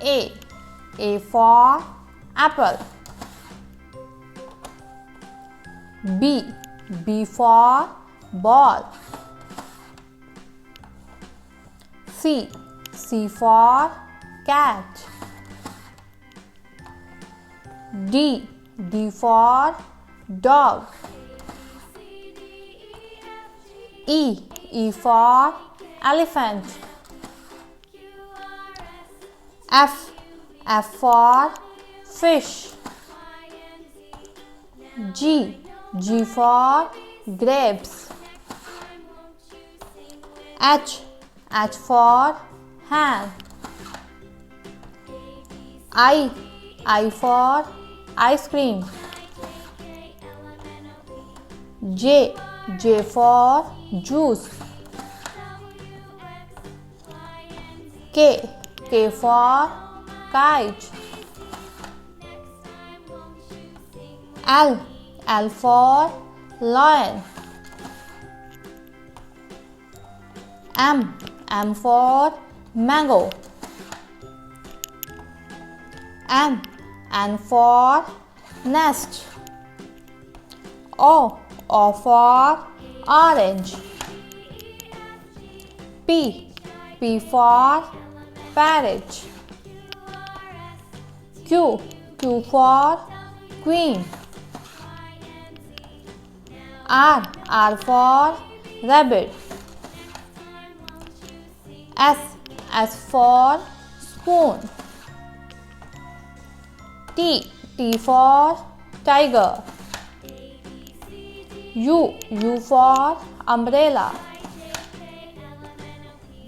A for apple. B for ball. C for cat. D for dog. E for elephant. F for fish. G for grapes. H for hand. I for ice cream. J for juice. K for kite. L for lion. M for mango. N for nest. O for orange. P for parrot. Q for queen. R for rabbit. S for spoon. T for tiger. U for umbrella.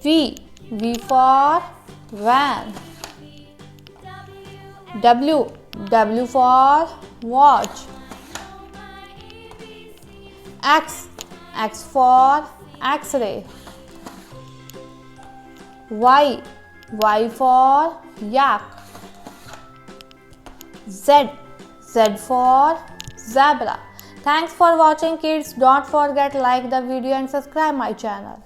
V for van. W for watch. X for X-ray. Y for yak. Z for zebra. Thanks for watching, kids. Don't forget like the video and subscribe my channel.